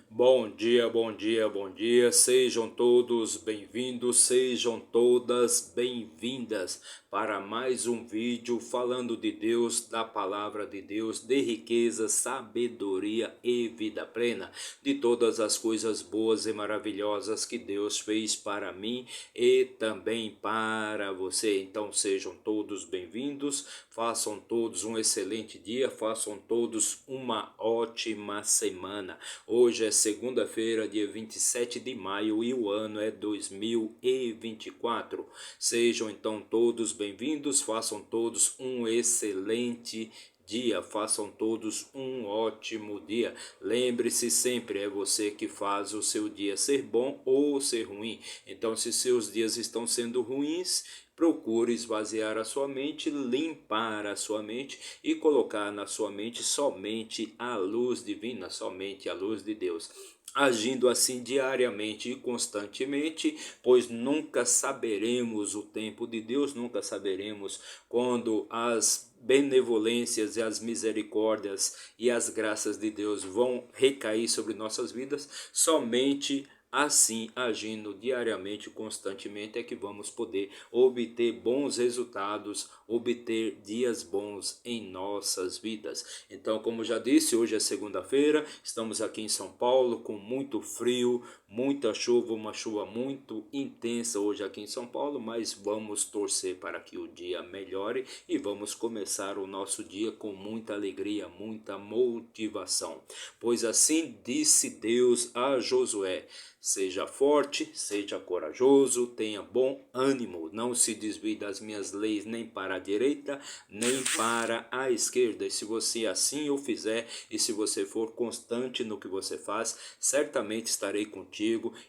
Bom dia, bom dia, bom dia. Sejam todos bem-vindos, sejam todas bem-vindas para mais um vídeo falando de Deus, da palavra de Deus, de riqueza, sabedoria e vida plena, de todas as coisas boas e maravilhosas que Deus fez para mim e também para você. Então sejam todos bem-vindos, façam todos um excelente dia, façam todos uma ótima semana. Hoje é segunda-feira, dia 27 de maio e o ano é 2024. Sejam então todos bem-vindos, façam todos um excelente dia, façam todos um ótimo dia. Lembre-se sempre, é você que faz o seu dia ser bom ou ser ruim. Então, se seus dias estão sendo ruins, procure esvaziar a sua mente, limpar a sua mente e colocar na sua mente somente a luz divina, somente a luz de Deus. Agindo assim diariamente e constantemente, pois nunca saberemos o tempo de Deus, nunca saberemos quando as benevolências e as misericórdias e as graças de Deus vão recair sobre nossas vidas. Somente assim, agindo diariamente, constantemente, é que vamos poder obter bons resultados, obter dias bons em nossas vidas. Então, como já disse, hoje é segunda-feira, estamos aqui em São Paulo com muito frio, muita chuva, uma chuva muito intensa hoje aqui em São Paulo, mas vamos torcer para que o dia melhore e vamos começar o nosso dia com muita alegria, muita motivação. Pois assim disse Deus a Josué: seja forte, seja corajoso, tenha bom ânimo, não se desvie das minhas leis nem para a direita, nem para a esquerda. E se você assim o fizer, e se você for constante no que você faz, certamente estarei contigo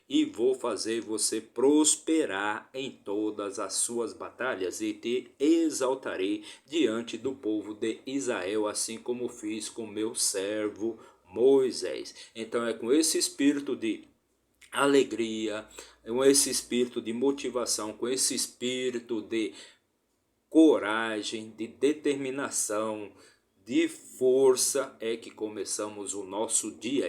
e vou fazer você prosperar em todas as suas batalhas e te exaltarei diante do povo de Israel, assim como fiz com meu servo Moisés. Então é com esse espírito de alegria, com esse espírito de motivação, com esse espírito de coragem, de determinação, de força, é que começamos o nosso dia,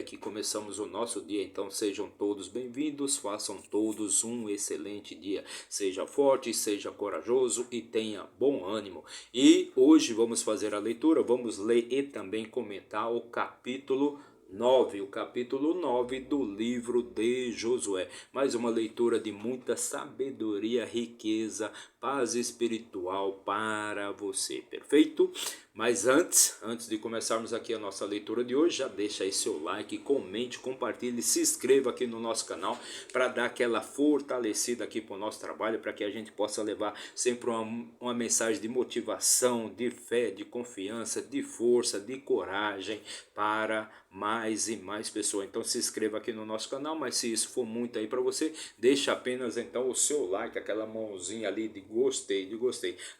Então sejam todos bem-vindos, façam todos um excelente dia. Seja forte, seja corajoso e tenha bom ânimo. E hoje vamos fazer a leitura, vamos ler e também comentar o capítulo 9 do livro de Josué. Mais uma leitura de muita sabedoria, riqueza, paz espiritual para você, perfeito? Mas antes de começarmos aqui a nossa leitura de hoje, já deixa aí seu like, comente, compartilhe, se inscreva aqui no nosso canal para dar aquela fortalecida aqui para o nosso trabalho, para que a gente possa levar sempre uma mensagem de motivação, de fé, de confiança, de força, de coragem para mais e mais pessoas. Então se inscreva aqui no nosso canal, mas se isso for muito aí para você, deixa apenas então o seu like, aquela mãozinha ali de gostei,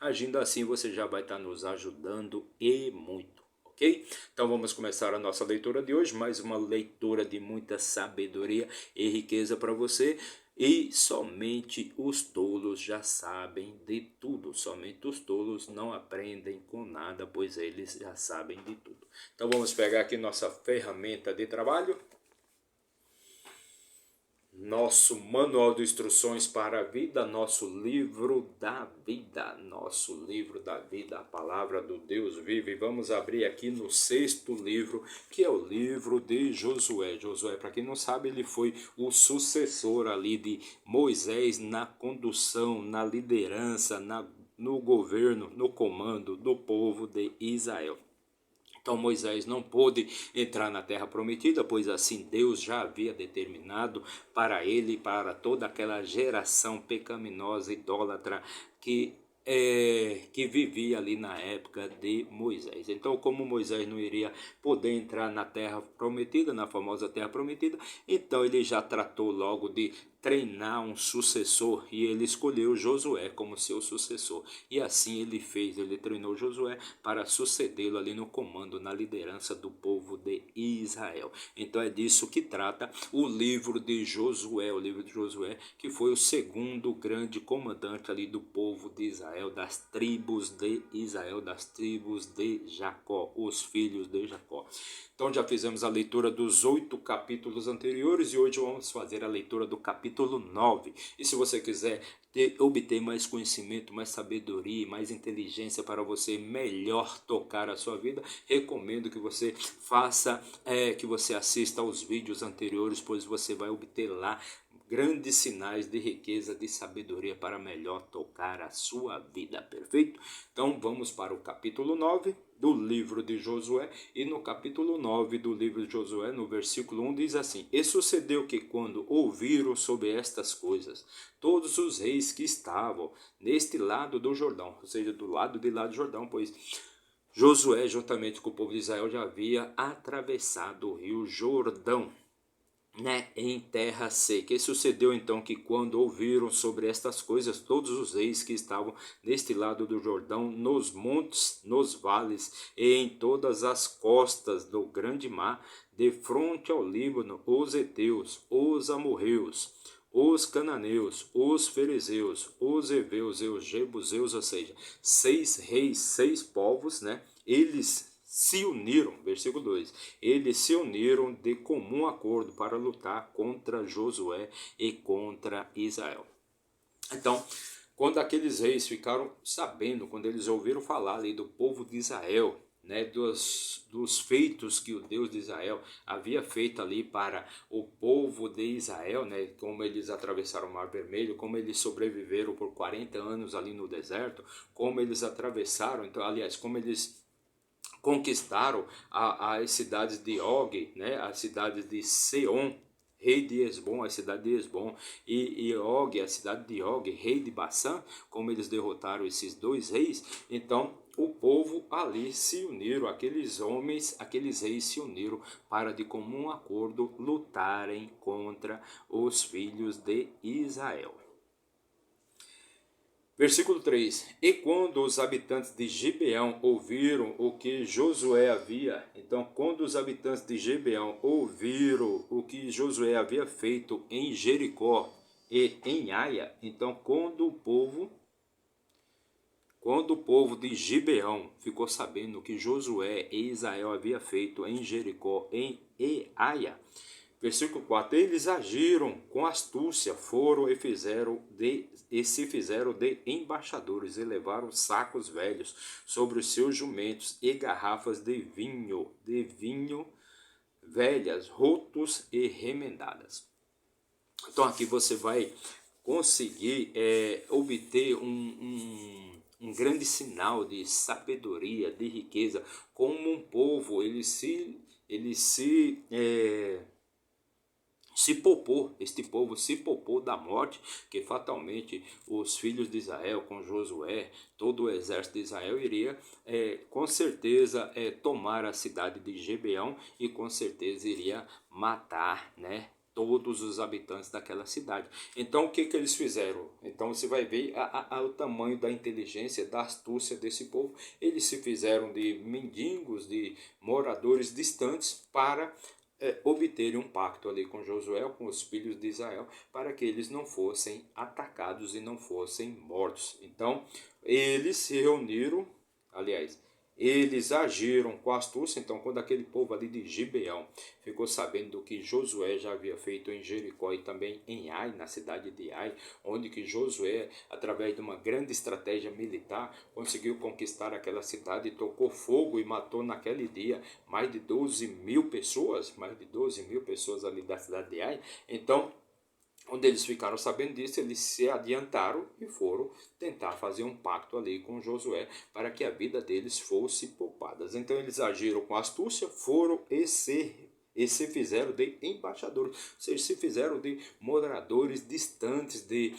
Agindo assim você já vai estar nos ajudando e muito. Ok? Então vamos começar a nossa leitura de hoje, mais uma leitura de muita sabedoria e riqueza para você. E somente os tolos já sabem de tudo, somente os tolos não aprendem com nada, pois eles já sabem de tudo. Então vamos pegar aqui nossa ferramenta de trabalho, nosso manual de instruções para a vida, nosso livro da vida, a palavra do Deus vivo. E vamos abrir aqui no 6º livro, que é o livro de Josué. Josué, para quem não sabe, ele foi o sucessor ali de Moisés na condução, na liderança, no governo, no comando do povo de Israel. Então Moisés não pôde entrar na terra prometida, pois assim Deus já havia determinado para ele e para toda aquela geração pecaminosa, idólatra, que vivia ali na época de Moisés. Então, como Moisés não iria poder entrar na terra prometida, na famosa terra prometida, então ele já tratou logo de treinar um sucessor, e ele escolheu Josué como seu sucessor. E assim ele fez, ele treinou Josué para sucedê-lo ali no comando, na liderança do povo de Israel. Então é disso que trata o livro de Josué, que foi o segundo grande comandante ali do povo de Israel, das tribos de Israel, das tribos de Jacó, os filhos de Jacó. Então já fizemos a leitura dos 8 capítulos anteriores e hoje vamos fazer a leitura do capítulo 9. E se você quiser obter mais conhecimento, mais sabedoria, mais inteligência para você melhor tocar a sua vida, recomendo que você que você assista aos vídeos anteriores, pois você vai obter lá grandes sinais de riqueza, de sabedoria para melhor tocar a sua vida, perfeito? Então vamos para o capítulo 9 do livro de Josué, e no capítulo 9 do livro de Josué, no versículo 1, diz assim: E sucedeu que quando ouviram sobre estas coisas, todos os reis que estavam neste lado do Jordão, ou seja, do lado de lá do Jordão, pois Josué, juntamente com o povo de Israel, já havia atravessado o rio Jordão, em terra seca. E sucedeu então que quando ouviram sobre estas coisas, todos os reis que estavam neste lado do Jordão, nos montes, nos vales e em todas as costas do grande mar, de fronte ao Líbano, os heteus, os amorreus, os cananeus, os fariseus, os heveus e os jebuseus, ou seja, 6 reis, 6 povos, eles se uniram, versículo 2, eles se uniram de comum acordo para lutar contra Josué e contra Israel. Então, quando aqueles reis ficaram sabendo, quando eles ouviram falar ali do povo de Israel, dos feitos que o Deus de Israel havia feito ali para o povo de Israel, como eles atravessaram o Mar Vermelho, como eles sobreviveram por 40 anos ali no deserto, como eles atravessaram, então, aliás, como eles conquistaram as cidades de Og, as cidades de Seom, rei de Esbom, a cidade de Esbom, e Og, a cidade de Og, rei de Bassã, como eles derrotaram esses 2 reis. Então o povo ali se uniram, aqueles homens, aqueles reis se uniram para de comum acordo lutarem contra os filhos de Israel. Versículo 3, e quando os habitantes de Gibeão ouviram o que Josué havia, então quando os habitantes de Gibeão ouviram o que Josué havia feito em Jericó e em Aia, então quando o povo de Gibeão ficou sabendo o que Josué e Israel havia feito em Jericó e Aia, versículo 4, eles agiram com astúcia, foram e se fizeram de embaixadores, e levaram sacos velhos sobre os seus jumentos e garrafas de vinho velhas, rotos e remendadas. Então aqui você vai conseguir obter um grande sinal de sabedoria, de riqueza, como um povo este povo se poupou da morte que fatalmente os filhos de Israel, com Josué, todo o exército de Israel iria com certeza tomar a cidade de Gibeão, e com certeza iria matar, todos os habitantes daquela cidade. Então o que eles fizeram? Então você vai ver o tamanho da inteligência, da astúcia desse povo. Eles se fizeram de mendigos, de moradores distantes, para obterem um pacto ali com Josué, com os filhos de Israel, para que eles não fossem atacados e não fossem mortos. Então eles se reuniram, aliás, eles agiram com astúcia. Então quando aquele povo ali de Gibeão ficou sabendo do que Josué já havia feito em Jericó e também em Ai, na cidade de Ai, onde que Josué, através de uma grande estratégia militar, conseguiu conquistar aquela cidade, tocou fogo e matou naquele dia mais de 12 mil pessoas ali da cidade de Ai. Então, onde eles ficaram sabendo disso, eles se adiantaram e foram tentar fazer um pacto ali com Josué para que a vida deles fosse poupada. Então eles agiram com astúcia, foram e se fizeram de embaixadores, ou seja, se fizeram de moradores distantes, de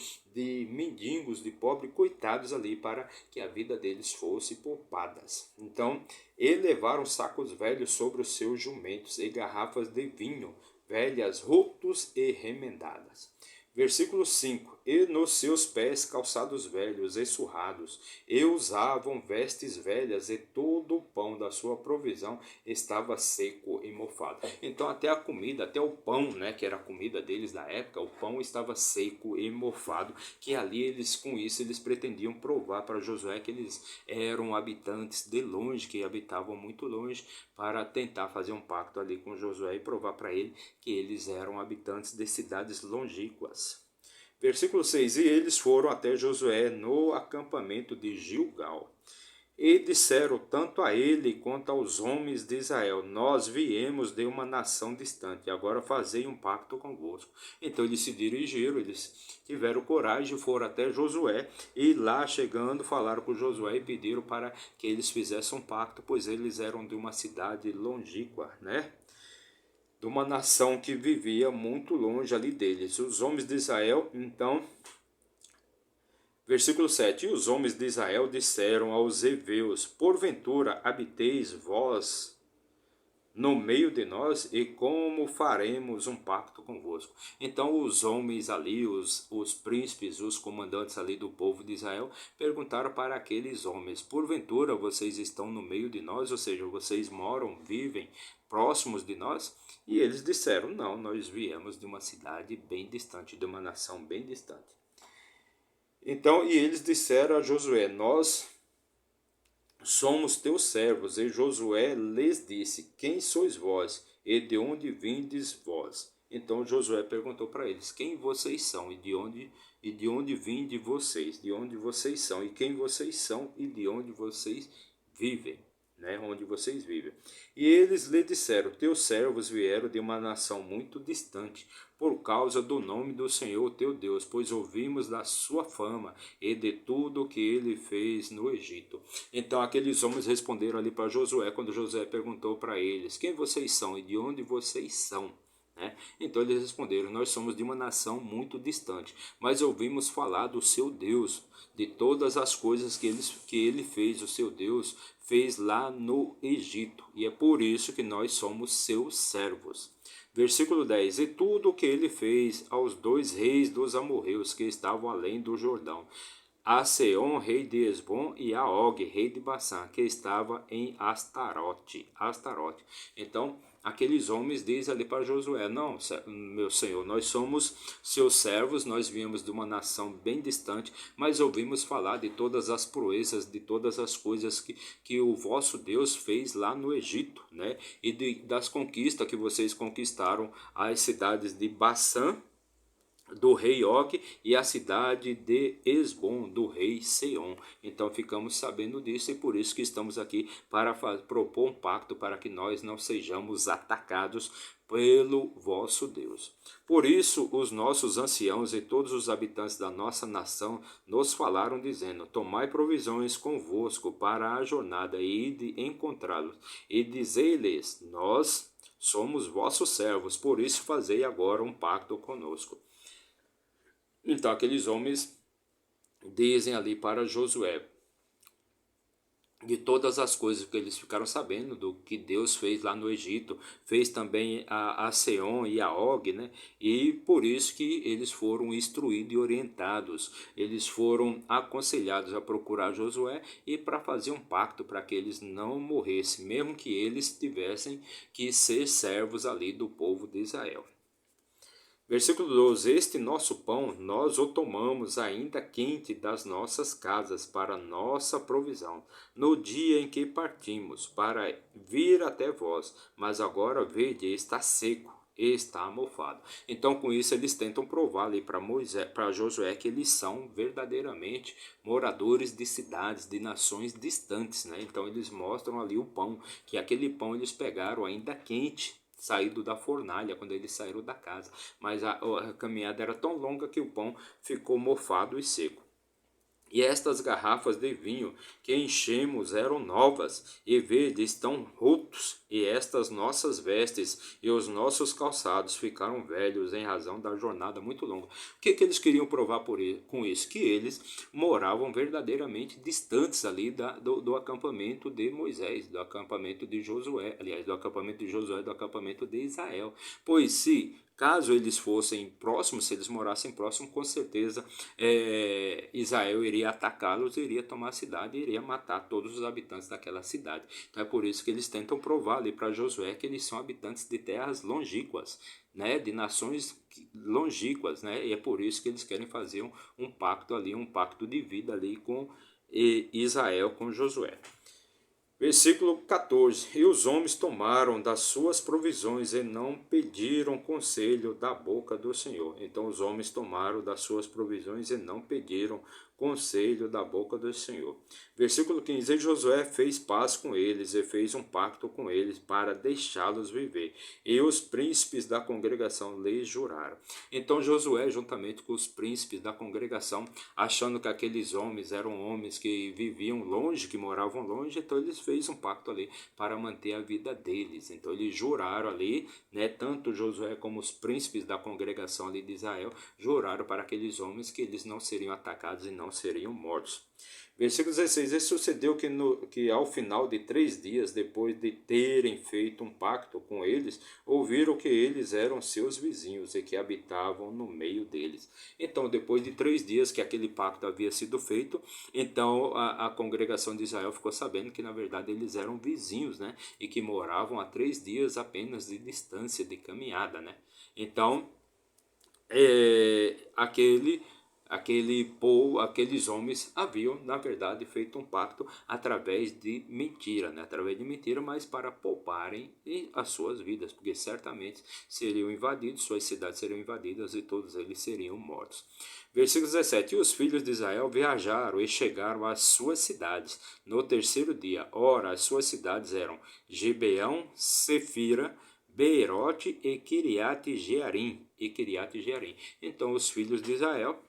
mendigos, de pobres coitados ali, para que a vida deles fosse poupada. Então, levaram sacos velhos sobre os seus jumentos e garrafas de vinho velhas, rotos e remendadas. Versículo 5: E nos seus pés calçados velhos e surrados, e usavam vestes velhas, e todo o pão da sua provisão estava seco e mofado. Então até a comida, até o pão, né, que era a comida deles da época, o pão estava seco e mofado, que ali eles, com isso, eles pretendiam provar para Josué que eles eram habitantes de longe, que habitavam muito longe, para tentar fazer um pacto ali com Josué e provar para ele que eles eram habitantes de cidades longínquas. Versículo 6: E eles foram até Josué no acampamento de Gilgal. E disseram tanto a ele quanto aos homens de Israel: Nós viemos de uma nação distante, agora fazei um pacto convosco. Então eles se dirigiram, eles tiveram coragem, foram até Josué, e lá chegando falaram com Josué e pediram para que eles fizessem um pacto, pois eles eram de uma cidade longínqua, né? De uma nação que vivia muito longe ali deles. Os homens de Israel, então, versículo 7: E os homens de Israel disseram aos heveus: Porventura habiteis vós no meio de nós, e como faremos um pacto convosco? Então os homens ali, os príncipes, os comandantes ali do povo de Israel, perguntaram para aqueles homens: Porventura vocês estão no meio de nós? Ou seja, vocês moram, vivem próximos de nós? E eles disseram: Não, nós viemos de uma cidade bem distante, de uma nação bem distante. Então, e eles disseram a Josué: Nós somos teus servos. E Josué lhes disse: Quem sois vós? E de onde vindes vós? Então Josué perguntou para eles: Quem vocês são? E de onde vinde vocês? De onde vocês são? E quem vocês são? E de onde vocês vivem? Né, onde vocês vivem. E eles lhe disseram: Teus servos vieram de uma nação muito distante, por causa do nome do Senhor teu Deus, pois ouvimos da sua fama e de tudo o que ele fez no Egito. Então aqueles homens responderam ali para Josué, quando Josué perguntou para eles: Quem vocês são e de onde vocês são? Né? Então eles responderam: Nós somos de uma nação muito distante, mas ouvimos falar do seu Deus, de todas as coisas que ele fez, o seu Deus fez lá no Egito, e é por isso que nós somos seus servos. Versículo 10: E tudo o que ele fez aos dois reis dos amorreus que estavam além do Jordão, a Seom, rei de Esbom, e a Og, rei de Bassã, que estava em Astarote. Então, aqueles homens dizem ali para Josué: Não, meu senhor, nós somos seus servos, nós viemos de uma nação bem distante, mas ouvimos falar de todas as proezas, de todas as coisas que o vosso Deus fez lá no Egito, né? E das conquistas que vocês conquistaram as cidades de Bassã, do rei Og, e a cidade de Esbom, do rei Seom. Então ficamos sabendo disso, e por isso que estamos aqui para propor um pacto para que nós não sejamos atacados pelo vosso Deus. Por isso os nossos anciãos e todos os habitantes da nossa nação nos falaram, dizendo: Tomai provisões convosco para a jornada, e ide encontrá-los, e dizei-lhes: Nós somos vossos servos, por isso fazei agora um pacto conosco. Então aqueles homens dizem ali para Josué de todas as coisas que eles ficaram sabendo, do que Deus fez lá no Egito, fez também a Seom e a Og, né? E por isso que eles foram instruídos e orientados, eles foram aconselhados a procurar Josué e para fazer um pacto para que eles não morressem, mesmo que eles tivessem que ser servos ali do povo de Israel. Versículo 12: Este nosso pão nós o tomamos ainda quente das nossas casas para nossa provisão, no dia em que partimos, para vir até vós, mas agora vede, está seco, está mofado. Então com isso eles tentam provar ali para Josué que eles são verdadeiramente moradores de cidades, de nações distantes, né? Então eles mostram ali o pão, que aquele pão eles pegaram ainda quente, saído da fornalha, quando eles saíram da casa, mas a caminhada era tão longa que o pão ficou mofado e seco. E estas garrafas de vinho que enchemos eram novas, e vede, estão rotos, e estas nossas vestes e os nossos calçados ficaram velhos em razão da jornada muito longa. O que eles queriam provar com isso? Que eles moravam verdadeiramente distantes ali do acampamento de Moisés, do acampamento de Josué, aliás, do acampamento de Josué, do acampamento de Israel. Pois se Caso eles fossem próximos, se eles morassem próximos, com certeza Israel iria atacá-los, iria tomar a cidade, iria matar todos os habitantes daquela cidade. Então é por isso que eles tentam provar ali para Josué que eles são habitantes de terras longínquas, né, de nações longínquas, né, e é por isso que eles querem fazer um pacto ali, um pacto de vida ali com Israel, com Josué. Versículo 14: E os homens tomaram das suas provisões e não pediram conselho da boca do Senhor. Então os homens tomaram das suas provisões e não pediram conselho da boca do Senhor. Versículo 15: E Josué fez paz com eles e fez um pacto com eles para deixá-los viver. E os príncipes da congregação lhes juraram. Então Josué, juntamente com os príncipes da congregação, achando que aqueles homens eram homens que viviam longe, que moravam longe, então eles fez um pacto ali para manter a vida deles. Então eles juraram ali, né, tanto Josué como os príncipes da congregação ali de Israel, juraram para aqueles homens que eles não seriam atacados e não seriam mortos. Versículo 16: E sucedeu que ao final de 3 dias, depois de terem feito um pacto com eles, ouviram que eles eram seus vizinhos e que habitavam no meio deles. Então, depois de 3 dias que aquele pacto havia sido feito, então a congregação de Israel ficou sabendo que na verdade eles eram vizinhos, né? E que moravam a 3 dias apenas de distância, de caminhada, né? Então, aqueles homens haviam, na verdade, feito um pacto através de mentira, né? Através de mentira, mas para pouparem as suas vidas, porque certamente seriam invadidos, suas cidades seriam invadidas e todos eles seriam mortos. Versículo 17: E os filhos de Israel viajaram e chegaram às suas cidades no 3º dia. Ora, as suas cidades eram Gibeão, Sefira, Beerote e Kiriat-Jearim. Então os filhos de Israel,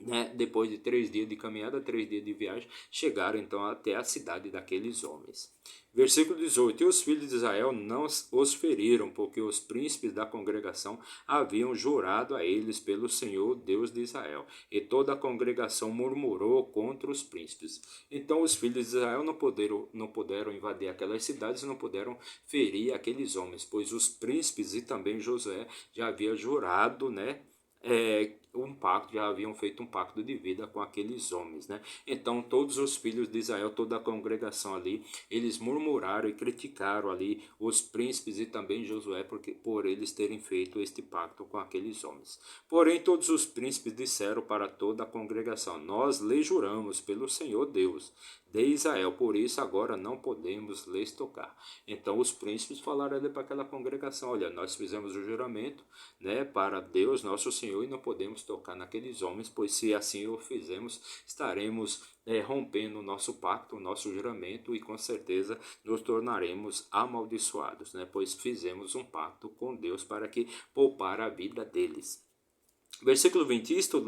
né, depois de 3 dias de caminhada, 3 dias de viagem, chegaram então até a cidade daqueles homens. Versículo 18: E os filhos de Israel não os feriram, porque os príncipes da congregação haviam jurado a eles pelo Senhor Deus de Israel. E toda a congregação murmurou contra os príncipes. Então os filhos de Israel não puderam invadir aquelas cidades, não puderam ferir aqueles homens, pois os príncipes e também Josué já haviam jurado, né, um pacto, já haviam feito um pacto de vida com aqueles homens, né? Então todos os filhos de Israel, toda a congregação ali, eles murmuraram e criticaram ali os príncipes e também Josué por eles terem feito este pacto com aqueles homens. Porém todos os príncipes disseram para toda a congregação: Nós lhe juramos pelo Senhor Deus de Israel, por isso agora não podemos lhes tocar. Então os príncipes falaram ali para aquela congregação: olha, nós fizemos o juramento, né, para Deus nosso Senhor, e não podemos tocar naqueles homens, pois se assim o fizermos, estaremos rompendo o nosso pacto, o nosso juramento, e com certeza nos tornaremos amaldiçoados, né, pois fizemos um pacto com Deus para que poupar a vida deles. Versículo 20: Isto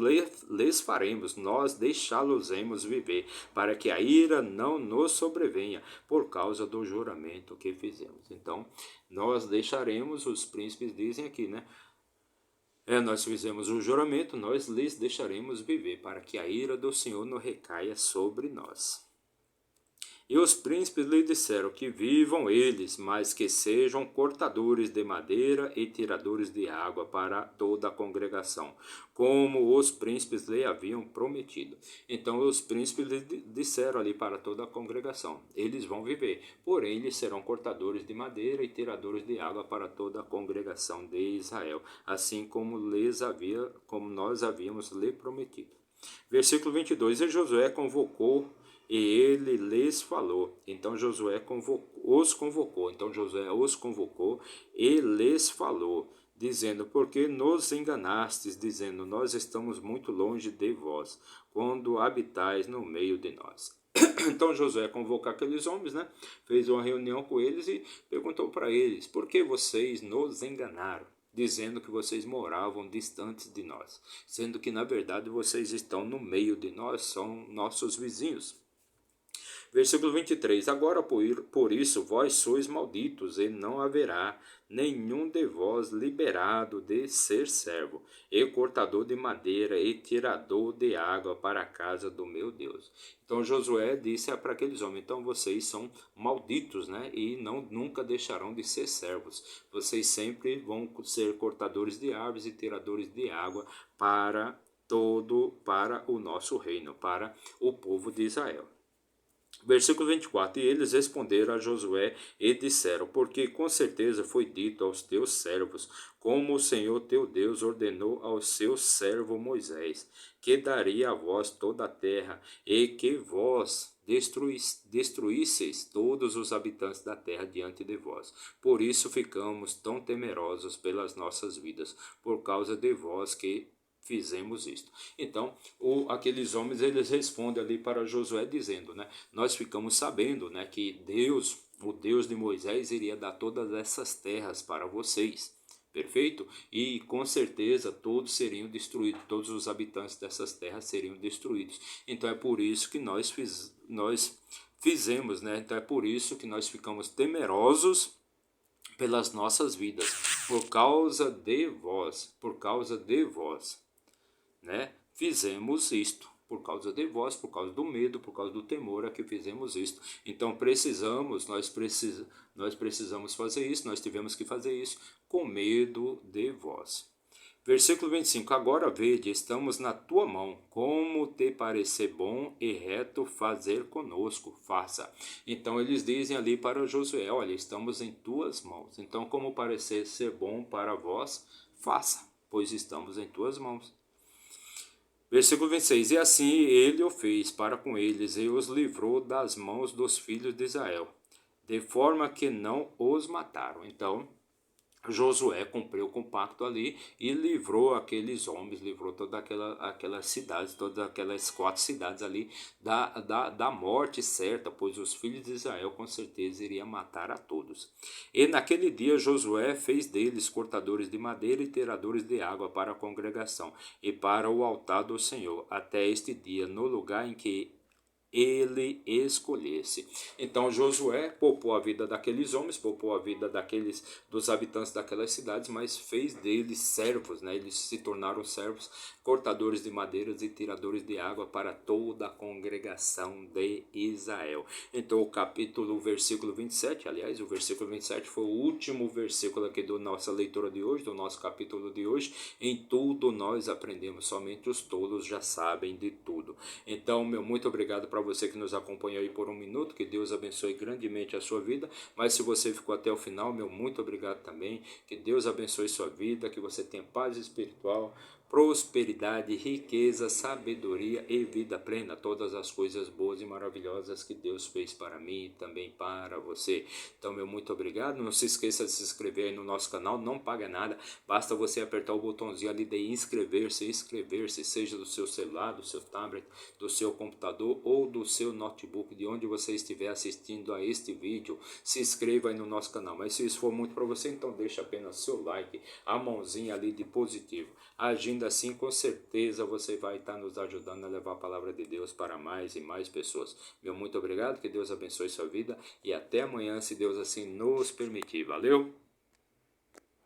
lhes faremos, nós deixá-los-emos viver, para que a ira não nos sobrevenha, por causa do juramento que fizemos. Então, nós deixaremos, os príncipes dizem aqui, né? Nós fizemos o juramento, nós lhes deixaremos viver, para que a ira do Senhor não recaia sobre nós. E os príncipes lhe disseram que vivam eles, mas que sejam cortadores de madeira e tiradores de água para toda a congregação, como os príncipes lhe haviam prometido. Então os príncipes lhe disseram ali para toda a congregação: eles vão viver, porém eles serão cortadores de madeira e tiradores de água para toda a congregação de Israel, assim como nós havíamos lhe prometido. Versículo 22: E Josué convocou e ele lhes falou. Então Josué os convocou e lhes falou, dizendo: Porque nos enganastes, dizendo: Nós estamos muito longe de vós, quando habitais no meio de nós. Então Josué convocou aqueles homens, né? Fez uma reunião com eles e perguntou para eles: Por que vocês nos enganaram, dizendo que vocês moravam distantes de nós, sendo que na verdade vocês estão no meio de nós, são nossos vizinhos? Versículo 23: Agora por isso vós sois malditos, e não haverá nenhum de vós liberado de ser servo, e cortador de madeira, e tirador de água para a casa do meu Deus. Então Josué disse para aqueles homens, então vocês são malditos, né? E nunca deixarão de ser servos. Vocês sempre vão ser cortadores de árvores e tiradores de água para o nosso reino, para o povo de Israel. Versículo 24, e eles responderam a Josué e disseram, porque com certeza foi dito aos teus servos, como o Senhor teu Deus ordenou ao seu servo Moisés, que daria a vós toda a terra, e que vós destruísseis todos os habitantes da terra diante de vós. Por isso ficamos tão temerosos pelas nossas vidas, por causa de vós que fizemos isto. Então, aqueles homens, eles respondem ali para Josué dizendo, né, nós ficamos sabendo, né, que Deus, o Deus de Moisés, iria dar todas essas terras para vocês. Perfeito? E com certeza todos seriam destruídos, todos os habitantes dessas terras seriam destruídos. Então é por isso que nós fizemos, né? Então é por isso que nós ficamos temerosos pelas nossas vidas, por causa de vós, né? Fizemos isto por causa de vós, por causa do medo, por causa do temor, é que fizemos isto. Então nós precisamos fazer isso, nós tivemos que fazer isso com medo de vós. Versículo 25, agora vede, estamos na tua mão, como te parecer bom e reto fazer conosco, faça. Então eles dizem ali para Josué, olha, estamos em tuas mãos, então como parecer ser bom para vós, faça, pois estamos em tuas mãos. Versículo 26, e assim ele o fez para com eles, e os livrou das mãos dos filhos de Israel, de forma que não os mataram. Então, Josué cumpriu o compacto ali e livrou aqueles homens, livrou todas aquelas cidades, todas aquelas 4 cidades ali da morte certa, pois os filhos de Israel com certeza iriam matar a todos. E naquele dia Josué fez deles cortadores de madeira e tiradores de água para a congregação e para o altar do Senhor, até este dia, no lugar em que ele escolhesse. Então Josué poupou a vida daqueles homens, poupou a vida dos habitantes daquelas cidades, mas fez deles servos, né? Eles se tornaram servos, cortadores de madeiras e tiradores de água para toda a congregação de Israel. Então o versículo 27, aliás, o versículo 27 foi o último versículo aqui da nossa leitura de hoje, do nosso capítulo de hoje. Em tudo nós aprendemos, somente os tolos já sabem de tudo. Então, muito obrigado para você que nos acompanhou aí por um minuto, que Deus abençoe grandemente a sua vida, mas se você ficou até o final, muito obrigado também, que Deus abençoe sua vida, que você tenha paz espiritual, prosperidade, riqueza, sabedoria e vida plena, todas as coisas boas e maravilhosas que Deus fez para mim e também para você. Então, muito obrigado, não se esqueça de se inscrever aí no nosso canal, não paga nada, basta você apertar o botãozinho ali de inscrever-se, seja do seu celular, do seu tablet, do seu computador ou do seu notebook, de onde você estiver assistindo a este vídeo, se inscreva aí no nosso canal. Mas se isso for muito para você, então deixa apenas seu like, a mãozinha ali de positivo. Agindo assim, com certeza você vai estar nos ajudando a levar a palavra de Deus para mais e mais pessoas. Muito obrigado, que Deus abençoe sua vida e até amanhã, se Deus assim nos permitir. Valeu!